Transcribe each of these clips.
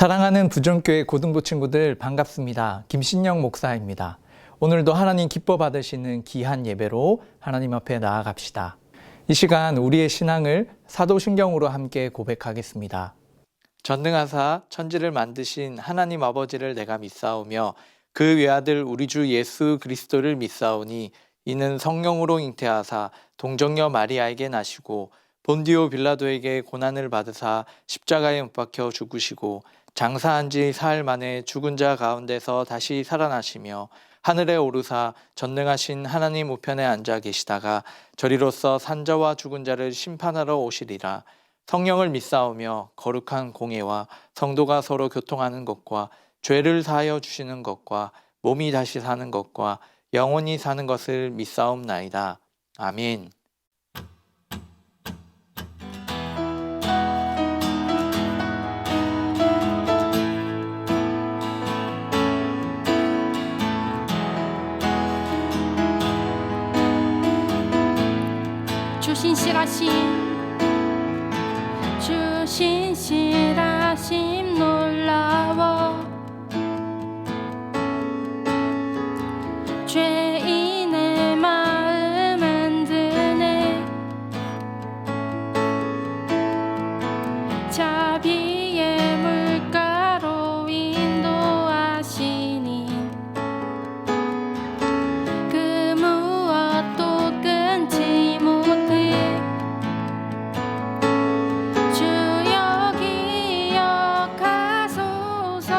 사랑하는 부정교회 고등부 친구들 반갑습니다. 김신영 목사입니다. 오늘도 하나님 기뻐 받으시는 귀한 예배로 하나님 앞에 나아갑시다. 이 시간 우리의 신앙을 사도신경으로 함께 고백하겠습니다. 전능하사 천지를 만드신 하나님 아버지를 내가 믿사오며 그 외아들 우리 주 예수 그리스도를 믿사오니 이는 성령으로 잉태하사 동정녀 마리아에게 나시고 본디오 빌라도에게 고난을 받으사 십자가에 못 박혀 죽으시고 장사한 지 사흘 만에 죽은 자 가운데서 다시 살아나시며 하늘에 오르사 전능하신 하나님 우편에 앉아 계시다가 저리로서 산자와 죽은 자를 심판하러 오시리라. 성령을 믿사오며 거룩한 공예와 성도가 서로 교통하는 것과 죄를 사하여 주시는 것과 몸이 다시 사는 것과 영원히 사는 것을 믿사옵나이다. 아멘. 주신실하심 놀라워 죄인의 마음 흔드네 자비의 물가로 인도하시니 그 무엇도 끊지 못해 주여 기억하소서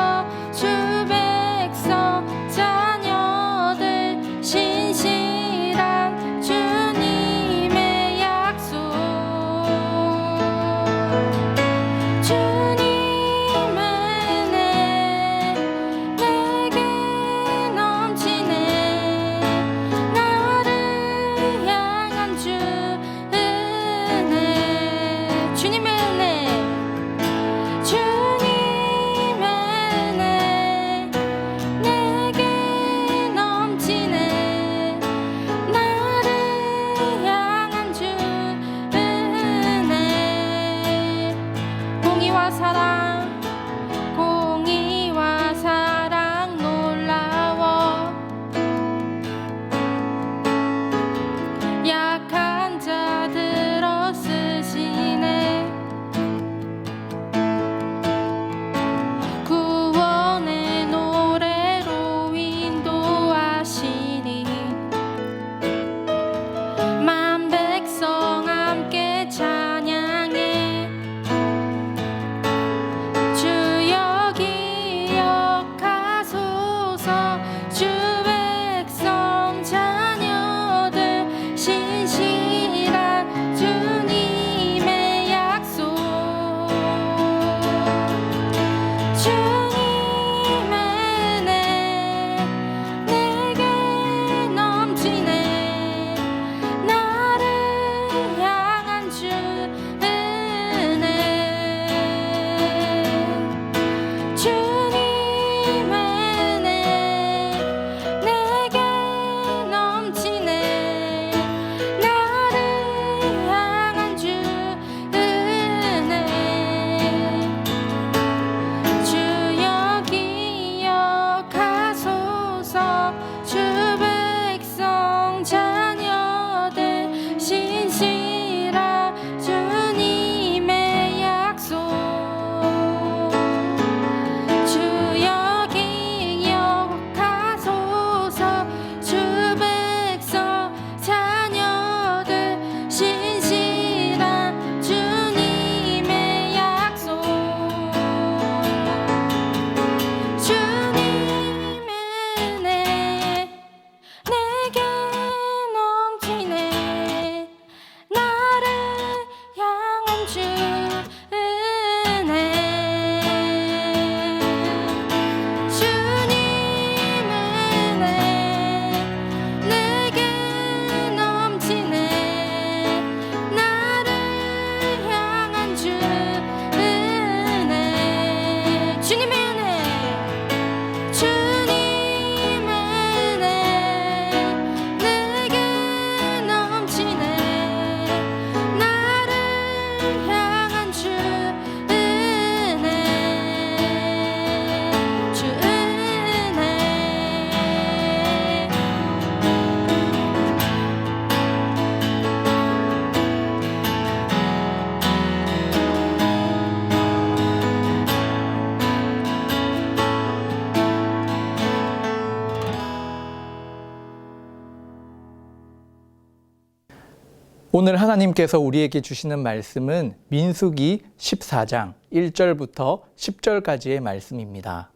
오늘 하나님께서 우리에게 주시는 말씀은 민수기 14장 1절부터 10절까지의 말씀입니다.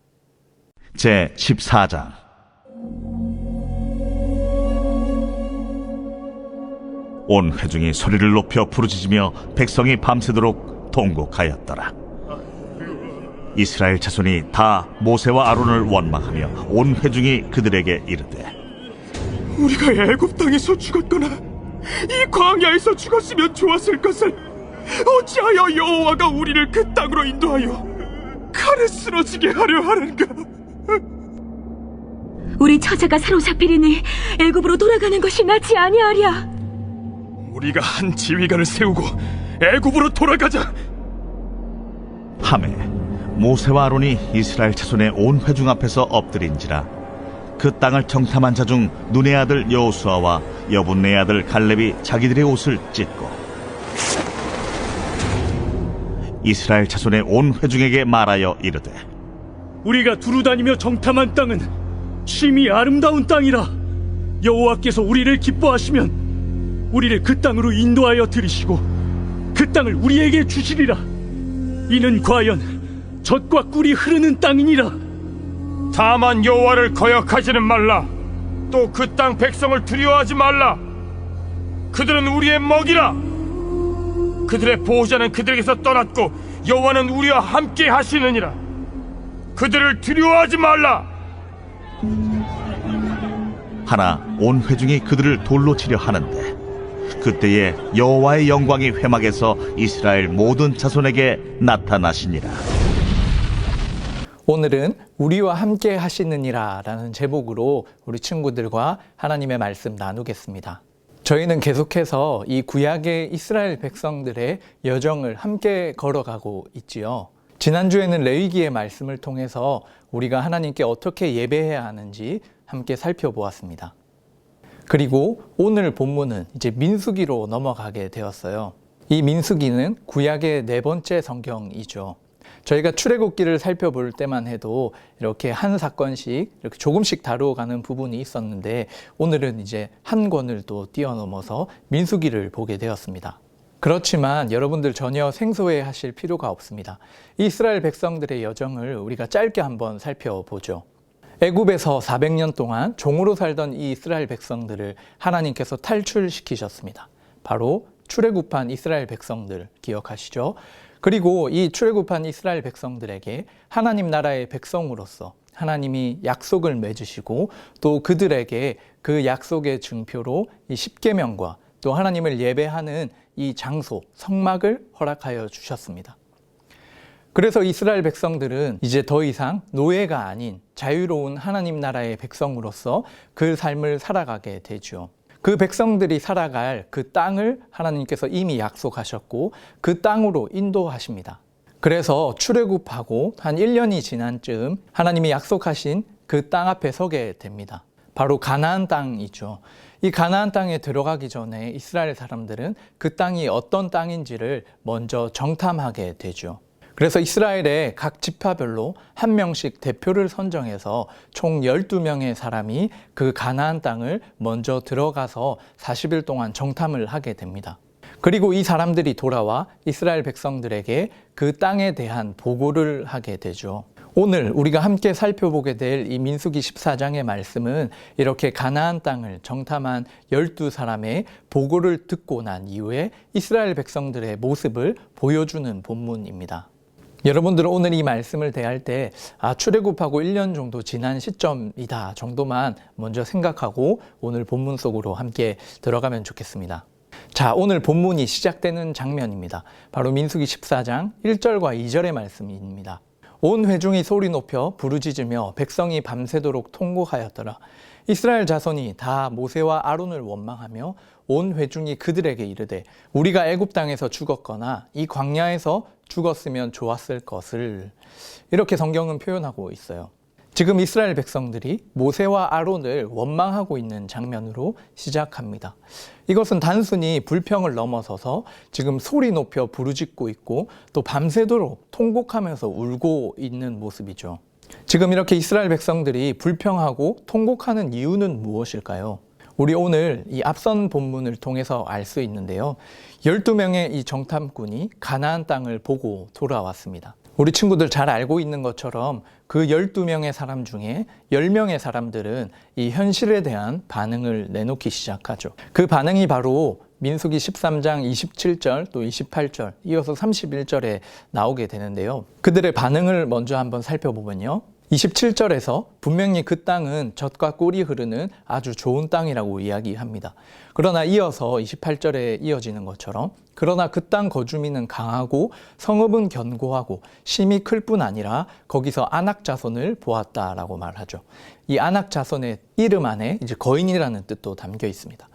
제 14장. 온 회중이 소리를 높여 부르짖으며 백성이 밤새도록 통곡하였더라. 이스라엘 자손이 다 모세와 아론을 원망하며 온 회중이 그들에게 이르되, 우리가 애굽 땅에서 죽었거나 이 광야에서 죽었으면 좋았을 것을 어찌하여 여호와가 우리를 그 땅으로 인도하여 칼에 쓰러지게 하려 하는가? 우리 처자가 사로잡히리니 애굽으로 돌아가는 것이 낫지 아니하랴. 우리가 한 지휘관을 세우고 애굽으로 돌아가자. 하매 모세와 아론이 이스라엘 자손의 온 회중 앞에서 엎드린지라. 그 땅을 정탐한 자 중 눈의 아들 여호수아와 여분네 아들 갈렙이 자기들의 옷을 찢고 이스라엘 자손의 온 회중에게 말하여 이르되, 우리가 두루다니며 정탐한 땅은 심히 아름다운 땅이라. 여호와께서 우리를 기뻐하시면 우리를 그 땅으로 인도하여 들이시고 그 땅을 우리에게 주시리라. 이는 과연 젖과 꿀이 흐르는 땅이니라. 다만 여호와를 거역하지는 말라. 또 그 땅 백성을 두려워하지 말라. 그들은 우리의 먹이라. 그들의 보호자는 그들에게서 떠났고 여호와는 우리와 함께 하시느니라. 그들을 두려워하지 말라. 하나 온 회중이 그들을 돌로 치려 하는데 그때에 여호와의 영광이 회막에서 이스라엘 모든 자손에게 나타나시니라. 오늘은 우리와 함께 하시느니라 라는 제목으로 우리 친구들과 하나님의 말씀 나누겠습니다. 저희는 계속해서 이 구약의 이스라엘 백성들의 여정을 함께 걸어가고 있지요. 지난주에는 레위기의 말씀을 통해서 우리가 하나님께 어떻게 예배해야 하는지 함께 살펴보았습니다. 그리고 오늘 본문은 이제 민수기로 넘어가게 되었어요. 이 민수기는 구약의 네 번째 성경이죠. 저희가 출애굽기를 살펴볼 때만 해도 이렇게 한 사건씩 이렇게 조금씩 다루어가는 부분이 있었는데 오늘은 이제 한 권을 또 뛰어넘어서 민수기를 보게 되었습니다. 그렇지만 여러분들 전혀 생소해 하실 필요가 없습니다. 이스라엘 백성들의 여정을 우리가 짧게 한번 살펴보죠. 애굽에서 400년 동안 종으로 살던 이 이스라엘 백성들을 하나님께서 탈출시키셨습니다. 바로 출애굽한 이스라엘 백성들 기억하시죠? 그리고 이 출애굽한 이스라엘 백성들에게 하나님 나라의 백성으로서 하나님이 약속을 맺으시고 또 그들에게 그 약속의 증표로 이 십계명과 또 하나님을 예배하는 이 장소, 성막을 허락하여 주셨습니다. 그래서 이스라엘 백성들은 이제 더 이상 노예가 아닌 자유로운 하나님 나라의 백성으로서 그 삶을 살아가게 되죠. 그 백성들이 살아갈 그 땅을 하나님께서 이미 약속하셨고 그 땅으로 인도하십니다. 그래서 출애굽하고 한 1년이 지난 즈음 하나님이 약속하신 그 땅 앞에 서게 됩니다. 바로 가나안 땅이죠. 이 가나안 땅에 들어가기 전에 이스라엘 사람들은 그 땅이 어떤 땅인지를 먼저 정탐하게 되죠. 그래서 이스라엘의 각 지파별로 한 명씩 대표를 선정해서 총 12명의 사람이 그 가나안 땅을 먼저 들어가서 40일 동안 정탐을 하게 됩니다. 그리고 이 사람들이 돌아와 이스라엘 백성들에게 그 땅에 대한 보고를 하게 되죠. 오늘 우리가 함께 살펴보게 될 이 민수기 14장의 말씀은 이렇게 가나안 땅을 정탐한 12사람의 보고를 듣고 난 이후에 이스라엘 백성들의 모습을 보여주는 본문입니다. 여러분들은 오늘 이 말씀을 대할 때 출애굽하고 1년 정도 지난 시점이다 정도만 먼저 생각하고 오늘 본문 속으로 함께 들어가면 좋겠습니다. 자, 오늘 본문이 시작되는 장면입니다. 바로 민수기 14장 1절과 2절의 말씀입니다. 온 회중이 소리 높여 부르짖으며 백성이 밤새도록 통곡하였더라. 이스라엘 자손이 다 모세와 아론을 원망하며 온 회중이 그들에게 이르되 우리가 애굽 땅에서 죽었거나 이 광야에서 죽었으면 좋았을 것을, 이렇게 성경은 표현하고 있어요. 지금 이스라엘 백성들이 모세와 아론을 원망하고 있는 장면으로 시작합니다. 이것은 단순히 불평을 넘어서서 지금 소리 높여 부르짖고 있고 또 밤새도록 통곡하면서 울고 있는 모습이죠. 지금 이렇게 이스라엘 백성들이 불평하고 통곡하는 이유는 무엇일까요? 우리 오늘 이 앞선 본문을 통해서 알 수 있는데요. 12명의 이 정탐꾼이 가나안 땅을 보고 돌아왔습니다. 우리 친구들 잘 알고 있는 것처럼 그 12명의 사람 중에 10명의 사람들은 이 현실에 대한 반응을 내놓기 시작하죠. 그 반응이 바로 민수기 13장 27절 또 28절 이어서 31절에 나오게 되는데요. 그들의 반응을 먼저 한번 살펴보면요. 27절에서 분명히 그 땅은 젖과 꿀이 흐르는 아주 좋은 땅이라고 이야기합니다. 그러나 이어서 28절에 이어지는 것처럼 그러나 그 땅 거주민은 강하고 성읍은 견고하고 심이 클 뿐 아니라 거기서 아낙 자손을 보았다라고 말하죠. 이 아낙 자손의 이름 안에 이제 거인이라는 뜻도 담겨 있습니다.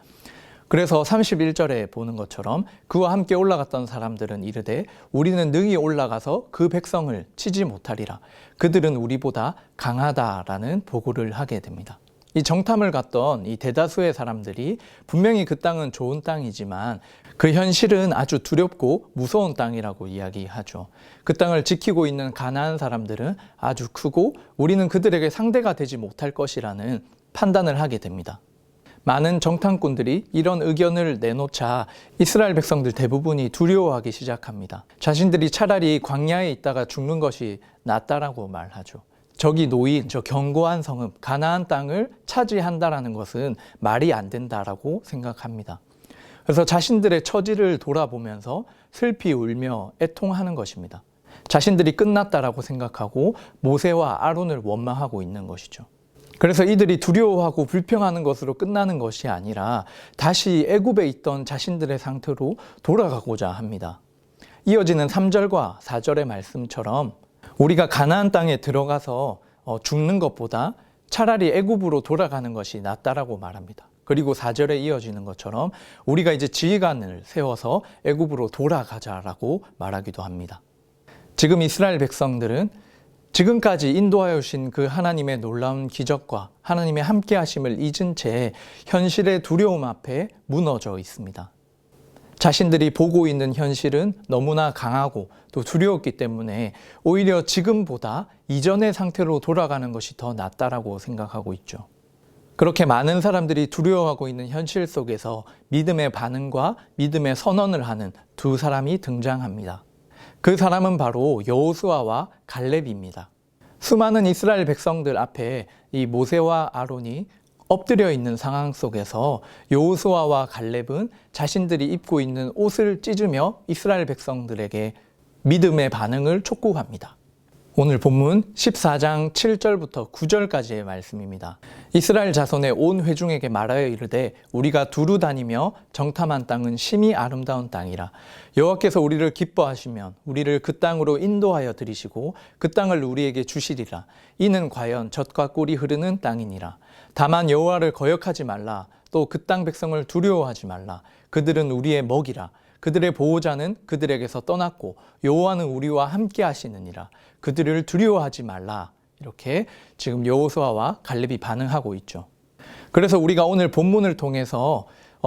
그래서 31절에 보는 것처럼 그와 함께 올라갔던 사람들은 이르되 우리는 능히 올라가서 그 백성을 치지 못하리라. 그들은 우리보다 강하다라는 보고를 하게 됩니다. 이 정탐을 갔던 이 대다수의 사람들이 분명히 그 땅은 좋은 땅이지만 그 현실은 아주 두렵고 무서운 땅이라고 이야기하죠. 그 땅을 지키고 있는 가나안 사람들은 아주 크고 우리는 그들에게 상대가 되지 못할 것이라는 판단을 하게 됩니다. 많은 정탐꾼들이 이런 의견을 내놓자 이스라엘 백성들 대부분이 두려워하기 시작합니다. 자신들이 차라리 광야에 있다가 죽는 것이 낫다라고 말하죠. 저기 놓인 저 견고한 성읍 가나안 땅을 차지한다라는 것은 말이 안 된다라고 생각합니다. 그래서 자신들의 처지를 돌아보면서 슬피 울며 애통하는 것입니다. 자신들이 끝났다라고 생각하고 모세와 아론을 원망하고 있는 것이죠. 그래서 이들이 두려워하고 불평하는 것으로 끝나는 것이 아니라 다시 애굽에 있던 자신들의 상태로 돌아가고자 합니다. 이어지는 3절과 4절의 말씀처럼 우리가 가나안 땅에 들어가서 죽는 것보다 차라리 애굽으로 돌아가는 것이 낫다라고 말합니다. 그리고 4절에 이어지는 것처럼 우리가 이제 지휘관을 세워서 애굽으로 돌아가자라고 말하기도 합니다. 지금 이스라엘 백성들은 지금까지 인도하여 주신 그 하나님의 놀라운 기적과 하나님의 함께 하심을 잊은 채 현실의 두려움 앞에 무너져 있습니다. 자신들이 보고 있는 현실은 너무나 강하고 또 두려웠기 때문에 오히려 지금보다 이전의 상태로 돌아가는 것이 더 낫다라고 생각하고 있죠. 그렇게 많은 사람들이 두려워하고 있는 현실 속에서 믿음의 반응과 믿음의 선언을 하는 두 사람이 등장합니다. 그 사람은 바로 여호수아와 갈렙입니다. 수많은 이스라엘 백성들 앞에 이 모세와 아론이 엎드려 있는 상황 속에서 여호수아와 갈렙은 자신들이 입고 있는 옷을 찢으며 이스라엘 백성들에게 믿음의 반응을 촉구합니다. 오늘 본문 14장 7절부터 9절까지의 말씀입니다. 이스라엘 자손의 온 회중에게 말하여 이르되 우리가 두루 다니며 정탐한 땅은 심히 아름다운 땅이라. 여호와께서 우리를 기뻐하시면 우리를 그 땅으로 인도하여 들이시고 그 땅을 우리에게 주시리라. 이는 과연 젖과 꿀이 흐르는 땅이니라. 다만 여호와를 거역하지 말라. 또 그 땅 백성을 두려워하지 말라. 그들은 우리의 먹이라. 그들의 보호자는 그들에게서 떠났고 여호와는 우리와 함께 하시느니라. 그들을 두려워하지 말라. 이렇게 지금 여호수아와 갈렙이 반응하고 있죠. 그래서 우리가 오늘 본문을 통해서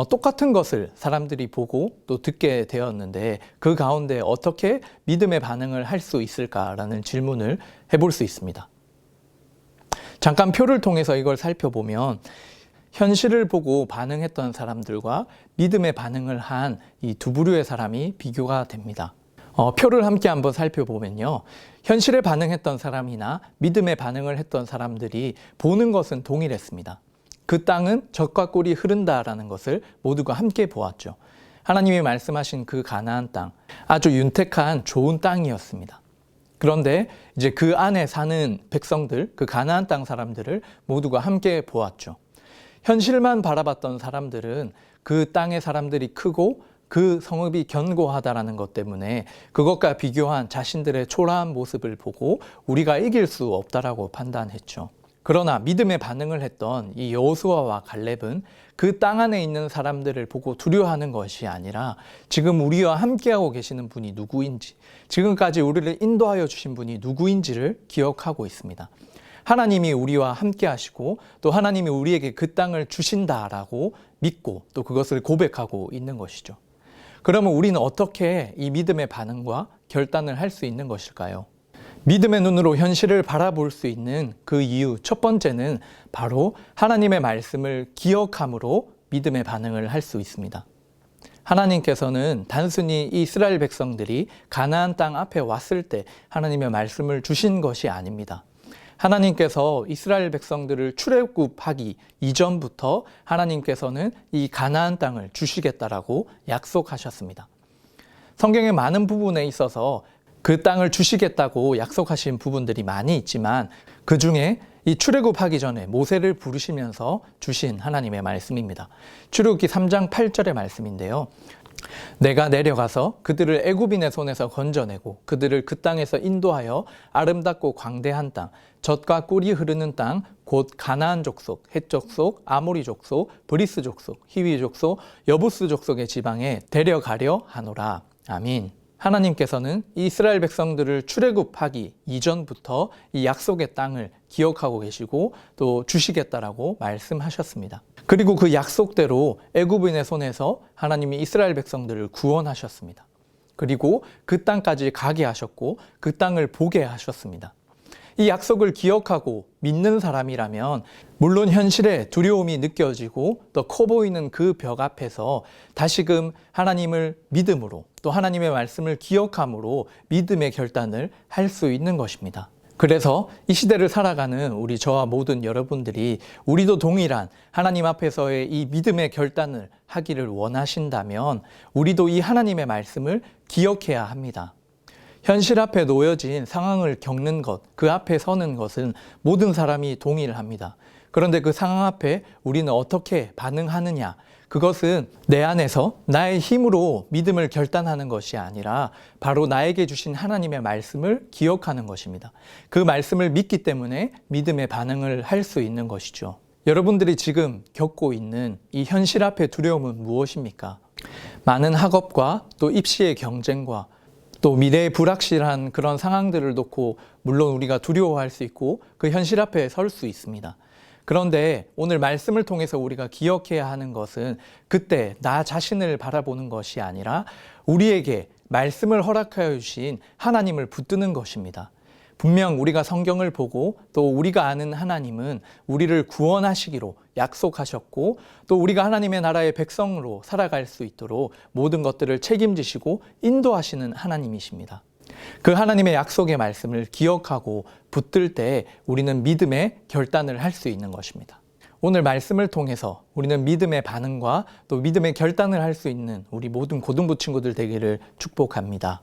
똑같은 것을 사람들이 보고 또 듣게 되었는데 그 가운데 어떻게 믿음의 반응을 할 수 있을까라는 질문을 해볼 수 있습니다. 잠깐 표를 통해서 이걸 살펴보면 현실을 보고 반응했던 사람들과 믿음의 반응을 한 이 두 부류의 사람이 비교가 됩니다. 표를 함께 한번 살펴보면요. 현실에 반응했던 사람이나 믿음에 반응을 했던 사람들이 보는 것은 동일했습니다. 그 땅은 젖과 꿀이 흐른다라는 것을 모두가 함께 보았죠. 하나님이 말씀하신 그 가나안 땅, 아주 윤택한 좋은 땅이었습니다. 그런데 이제 그 안에 사는 백성들, 그 가나안 땅 사람들을 모두가 함께 보았죠. 현실만 바라봤던 사람들은 그 땅의 사람들이 크고 그 성읍이 견고하다라는 것 때문에 그것과 비교한 자신들의 초라한 모습을 보고 우리가 이길 수 없다라고 판단했죠. 그러나 믿음의 반응을 했던 이 여호수아와 갈렙은 그 땅 안에 있는 사람들을 보고 두려워하는 것이 아니라 지금 우리와 함께하고 계시는 분이 누구인지, 지금까지 우리를 인도하여 주신 분이 누구인지를 기억하고 있습니다. 하나님이 우리와 함께 하시고 또 하나님이 우리에게 그 땅을 주신다라고 믿고 또 그것을 고백하고 있는 것이죠. 그러면 우리는 어떻게 이 믿음의 반응과 결단을 할 수 있는 것일까요? 믿음의 눈으로 현실을 바라볼 수 있는 그 이유 첫 번째는 바로 하나님의 말씀을 기억함으로 믿음의 반응을 할 수 있습니다. 하나님께서는 단순히 이스라엘 백성들이 가나안 땅 앞에 왔을 때 하나님의 말씀을 주신 것이 아닙니다. 하나님께서 이스라엘 백성들을 출애굽하기 이전부터 하나님께서는 이 가나안 땅을 주시겠다라고 약속하셨습니다. 성경의 많은 부분에 있어서 그 땅을 주시겠다고 약속하신 부분들이 많이 있지만 그 중에 이 출애굽하기 전에 모세를 부르시면서 주신 하나님의 말씀입니다. 출애굽기 3장 8절의 말씀인데요. 내가 내려가서 그들을 애굽인의 손에서 건져내고 그들을 그 땅에서 인도하여 아름답고 광대한 땅, 젖과 꿀이 흐르는 땅, 곧 가나안 족속, 헷 족속, 아모리 족속, 브리스 족속, 히위 족속, 여부스 족속의 지방에 데려가려 하노라. 아멘. 하나님께서는 이스라엘 백성들을 출애굽하기 이전부터 이 약속의 땅을 기억하고 계시고 또 주시겠다라고 말씀하셨습니다. 그리고 그 약속대로 애굽인의 손에서 하나님이 이스라엘 백성들을 구원하셨습니다. 그리고 그 땅까지 가게 하셨고 그 땅을 보게 하셨습니다. 이 약속을 기억하고 믿는 사람이라면 물론 현실에 두려움이 느껴지고 또 커 보이는 그 벽 앞에서 다시금 하나님을 믿음으로 또 하나님의 말씀을 기억함으로 믿음의 결단을 할 수 있는 것입니다. 그래서 이 시대를 살아가는 우리 저와 모든 여러분들이 우리도 동일한 하나님 앞에서의 이 믿음의 결단을 하기를 원하신다면 우리도 이 하나님의 말씀을 기억해야 합니다. 현실 앞에 놓여진 상황을 겪는 것, 그 앞에 서는 것은 모든 사람이 동일합니다. 그런데 그 상황 앞에 우리는 어떻게 반응하느냐? 그것은 내 안에서 나의 힘으로 믿음을 결단하는 것이 아니라 바로 나에게 주신 하나님의 말씀을 기억하는 것입니다. 그 말씀을 믿기 때문에 믿음의 반응을 할 수 있는 것이죠. 여러분들이 지금 겪고 있는 이 현실 앞의 두려움은 무엇입니까? 많은 학업과 또 입시의 경쟁과 또 미래의 불확실한 그런 상황들을 놓고 물론 우리가 두려워할 수 있고 그 현실 앞에 설 수 있습니다. 그런데 오늘 말씀을 통해서 우리가 기억해야 하는 것은 그때 나 자신을 바라보는 것이 아니라 우리에게 말씀을 허락하여 주신 하나님을 붙드는 것입니다. 분명 우리가 성경을 보고 또 우리가 아는 하나님은 우리를 구원하시기로 약속하셨고 또 우리가 하나님의 나라의 백성으로 살아갈 수 있도록 모든 것들을 책임지시고 인도하시는 하나님이십니다. 그 하나님의 약속의 말씀을 기억하고 붙들 때 우리는 믿음의 결단을 할 수 있는 것입니다. 오늘 말씀을 통해서 우리는 믿음의 반응과 또 믿음의 결단을 할 수 있는 우리 모든 고등부 친구들 되기를 축복합니다.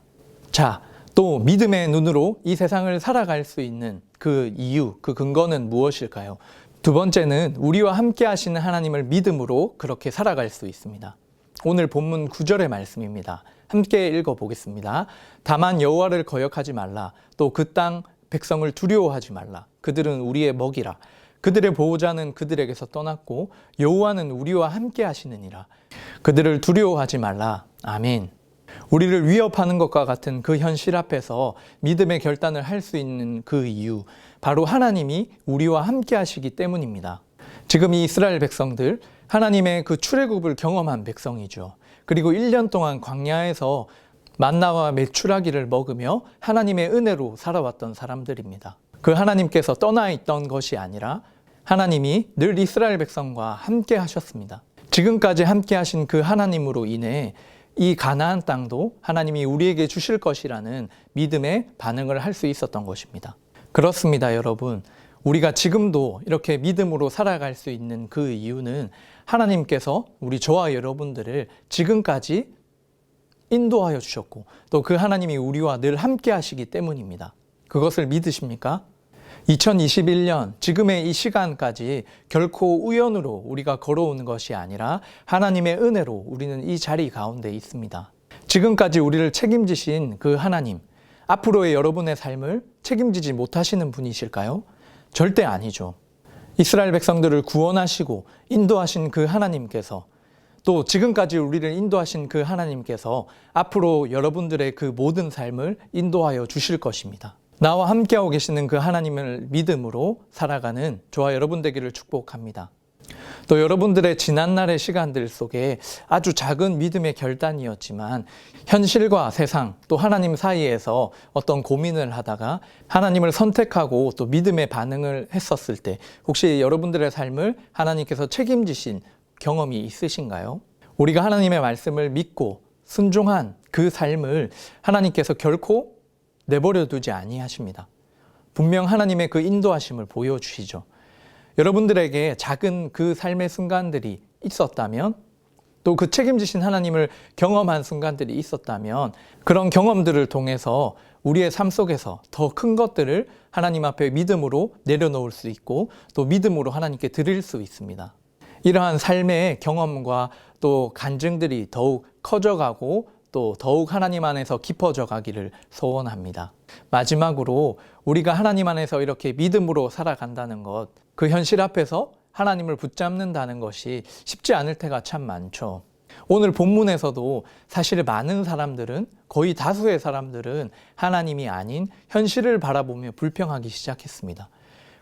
자, 또 믿음의 눈으로 이 세상을 살아갈 수 있는 그 이유, 그 근거는 무엇일까요? 두 번째는 우리와 함께 하시는 하나님을 믿음으로 그렇게 살아갈 수 있습니다. 오늘 본문 9절의 말씀입니다. 함께 읽어보겠습니다. 다만 여호와를 거역하지 말라. 또 그 땅 백성을 두려워하지 말라. 그들은 우리의 먹이라. 그들의 보호자는 그들에게서 떠났고 여호와는 우리와 함께 하시느니라. 그들을 두려워하지 말라. 아멘. 우리를 위협하는 것과 같은 그 현실 앞에서 믿음의 결단을 할 수 있는 그 이유, 바로 하나님이 우리와 함께 하시기 때문입니다. 지금 이 이스라엘 백성들, 하나님의 그 출애굽을 경험한 백성이죠. 그리고 1년 동안 광야에서 만나와 메추라기를 먹으며 하나님의 은혜로 살아왔던 사람들입니다. 그 하나님께서 떠나 있던 것이 아니라 하나님이 늘 이스라엘 백성과 함께 하셨습니다. 지금까지 함께 하신 그 하나님으로 인해 이 가나안 땅도 하나님이 우리에게 주실 것이라는 믿음의 반응을 할 수 있었던 것입니다. 그렇습니다, 여러분. 우리가 지금도 이렇게 믿음으로 살아갈 수 있는 그 이유는 하나님께서 우리 저와 여러분들을 지금까지 인도하여 주셨고 또 그 하나님이 우리와 늘 함께 하시기 때문입니다. 그것을 믿으십니까? 2021년 지금의 이 시간까지 결코 우연으로 우리가 걸어오는 것이 아니라 하나님의 은혜로 우리는 이 자리 가운데 있습니다. 지금까지 우리를 책임지신 그 하나님, 앞으로의 여러분의 삶을 책임지지 못하시는 분이실까요? 절대 아니죠. 이스라엘 백성들을 구원하시고 인도하신 그 하나님께서 또 지금까지 우리를 인도하신 그 하나님께서 앞으로 여러분들의 그 모든 삶을 인도하여 주실 것입니다. 나와 함께하고 계시는 그 하나님을 믿음으로 살아가는 저와 여러분 되기를 축복합니다. 또 여러분들의 지난날의 시간들 속에 아주 작은 믿음의 결단이었지만 현실과 세상 또 하나님 사이에서 어떤 고민을 하다가 하나님을 선택하고 또 믿음의 반응을 했었을 때 혹시 여러분들의 삶을 하나님께서 책임지신 경험이 있으신가요? 우리가 하나님의 말씀을 믿고 순종한 그 삶을 하나님께서 결코 내버려 두지 아니하십니다. 분명 하나님의 그 인도하심을 보여주시죠. 여러분들에게 작은 그 삶의 순간들이 있었다면 또 그 책임지신 하나님을 경험한 순간들이 있었다면 그런 경험들을 통해서 우리의 삶 속에서 더 큰 것들을 하나님 앞에 믿음으로 내려놓을 수 있고 또 믿음으로 하나님께 드릴 수 있습니다. 이러한 삶의 경험과 또 간증들이 더욱 커져가고 또 더욱 하나님 안에서 깊어져 가기를 소원합니다. 마지막으로 우리가 하나님 안에서 이렇게 믿음으로 살아간다는 것, 그 현실 앞에서 하나님을 붙잡는다는 것이 쉽지 않을 때가 참 많죠. 오늘 본문에서도 사실 많은 사람들은, 거의 다수의 사람들은 하나님이 아닌 현실을 바라보며 불평하기 시작했습니다.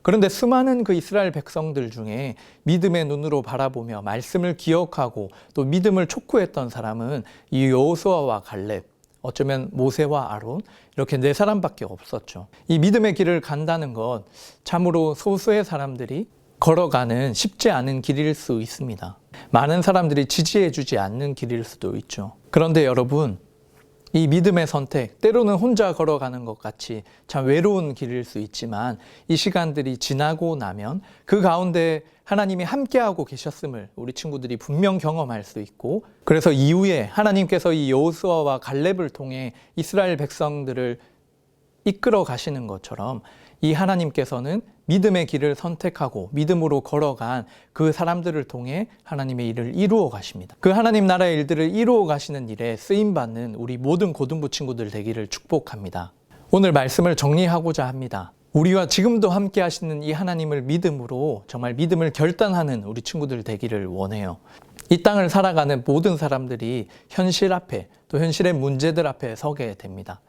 그런데 수많은 그 이스라엘 백성들 중에 믿음의 눈으로 바라보며 말씀을 기억하고 또 믿음을 촉구했던 사람은 이 여호수아와 갈렙, 어쩌면 모세와 아론, 이렇게 4사람밖에 없었죠. 이 믿음의 길을 간다는 것 참으로 소수의 사람들이 걸어가는 쉽지 않은 길일 수 있습니다. 많은 사람들이 지지해주지 않는 길일 수도 있죠. 그런데 여러분, 이 믿음의 선택, 때로는 혼자 걸어가는 것 같이 참 외로운 길일 수 있지만 이 시간들이 지나고 나면 그 가운데 하나님이 함께하고 계셨음을 우리 친구들이 분명 경험할 수 있고, 그래서 이후에 하나님께서 이 여호수아와 갈렙을 통해 이스라엘 백성들을 이끌어 가시는 것처럼 이 하나님께서는 믿음의 길을 선택하고 믿음으로 걸어간 그 사람들을 통해 하나님의 일을 이루어 가십니다. 그 하나님 나라의 일들을 이루어 가시는 일에 쓰임받는 우리 모든 고등부 친구들 되기를 축복합니다. 오늘 말씀을 정리하고자 합니다. 우리와 지금도 함께 하시는 이 하나님을 믿음으로 정말 믿음을 결단하는 우리 친구들 되기를 원해요. 이 땅을 살아가는 모든 사람들이 현실 앞에 또 현실의 문제들 앞에 서게 됩니다.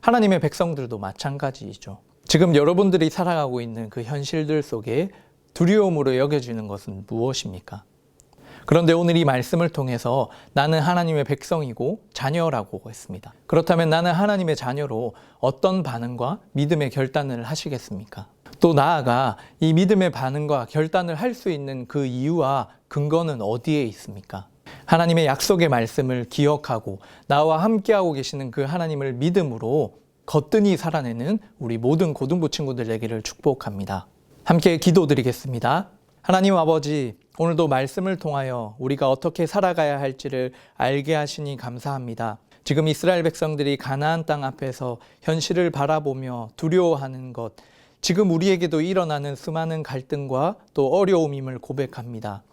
하나님의 백성들도 마찬가지이죠. 지금 여러분들이 살아가고 있는 그 현실들 속에 두려움으로 여겨지는 것은 무엇입니까? 그런데 오늘 이 말씀을 통해서 나는 하나님의 백성이고 자녀라고 했습니다. 그렇다면 나는 하나님의 자녀로 어떤 반응과 믿음의 결단을 하시겠습니까? 또 나아가 이 믿음의 반응과 결단을 할 수 있는 그 이유와 근거는 어디에 있습니까? 하나님의 약속의 말씀을 기억하고 나와 함께하고 계시는 그 하나님을 믿음으로 거뜬히 살아내는 우리 모든 고등부 친구들 되기를 축복합니다. 함께 기도드리겠습니다. 하나님 아버지, 오늘도 말씀을 통하여 우리가 어떻게 살아가야 할지를 알게 하시니 감사합니다. 지금 이스라엘 백성들이 가나안 땅 앞에서 현실을 바라보며 두려워하는 것, 지금 우리에게도 일어나는 수많은 갈등과 또 어려움임을 고백합니다.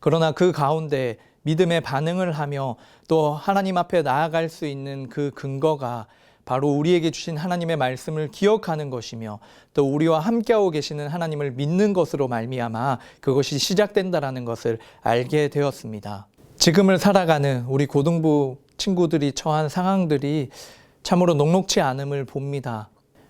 그러나 그 가운데 믿음의 반응을 하며 또 하나님 앞에 나아갈 수 있는 그 근거가 바로 우리에게 주신 하나님의 말씀을 기억하는 것이며 또 우리와 함께하고 계시는 하나님을 믿는 것으로 말미암아 그것이 시작된다라는 것을 알게 되었습니다. 지금을 살아가는 우리 고등부 친구들이 처한 상황들이 참으로 녹록치 않음을 봅니다.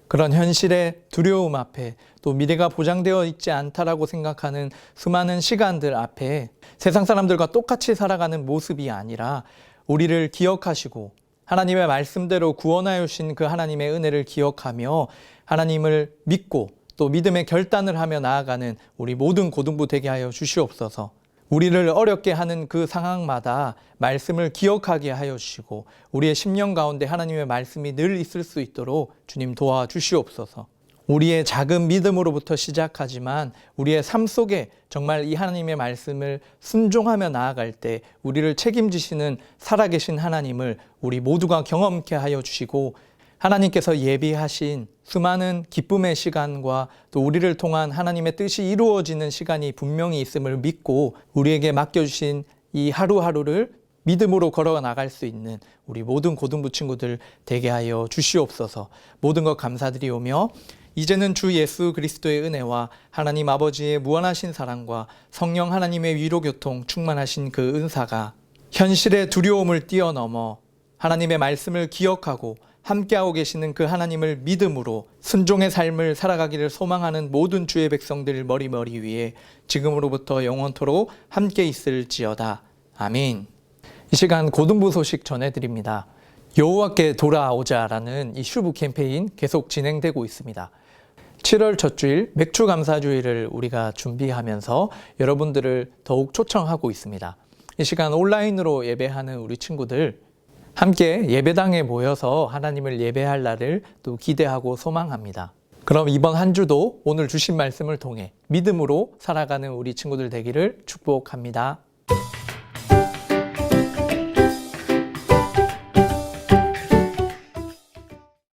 그런 현실의 두려움 앞에 또 미래가 보장되어 있지 않다라고 생각하는 수많은 시간들 앞에 세상 사람들과 똑같이 살아가는 모습이 아니라 우리를 기억하시고 하나님의 말씀대로 구원하여 주신 그 하나님의 은혜를 기억하며 하나님을 믿고 또 믿음의 결단을 하며 나아가는 우리 모든 고등부 되게 하여 주시옵소서. 우리를 어렵게 하는 그 상황마다 말씀을 기억하게 하여 주시고 우리의 심령 가운데 하나님의 말씀이 늘 있을 수 있도록 주님 도와주시옵소서. 우리의 작은 믿음으로부터 시작하지만 우리의 삶 속에 정말 이 하나님의 말씀을 순종하며 나아갈 때 우리를 책임지시는 살아계신 하나님을 우리 모두가 경험케 하여 주시고 하나님께서 예비하신 수많은 기쁨의 시간과 또 우리를 통한 하나님의 뜻이 이루어지는 시간이 분명히 있음을 믿고 우리에게 맡겨주신 이 하루하루를 믿음으로 걸어 나갈 수 있는 우리 모든 고등부 친구들 되게 하여 주시옵소서. 모든 것 감사드리오며 이제는 주 예수 그리스도의 은혜와 하나님 아버지의 무한하신 사랑과 성령 하나님의 위로교통 충만하신 그 은사가 현실의 두려움을 뛰어넘어 하나님의 말씀을 기억하고 함께하고 계시는 그 하나님을 믿음으로 순종의 삶을 살아가기를 소망하는 모든 주의 백성들 머리 위에 지금으로부터 영원토록 함께 있을지어다. 아멘. 이 시간 고등부 소식 전해드립니다. 여호와께 돌아오자라는 이 슈브 캠페인 계속 진행되고 있습니다. 7월 첫 주일 맥주 감사주일을 우리가 준비하면서 여러분들을 더욱 초청하고 있습니다. 이 시간 온라인으로 예배하는 우리 친구들 함께 예배당에 모여서 하나님을 예배할 날을 또 기대하고 소망합니다. 그럼 이번 한 주도 오늘 주신 말씀을 통해 믿음으로 살아가는 우리 친구들 되기를 축복합니다.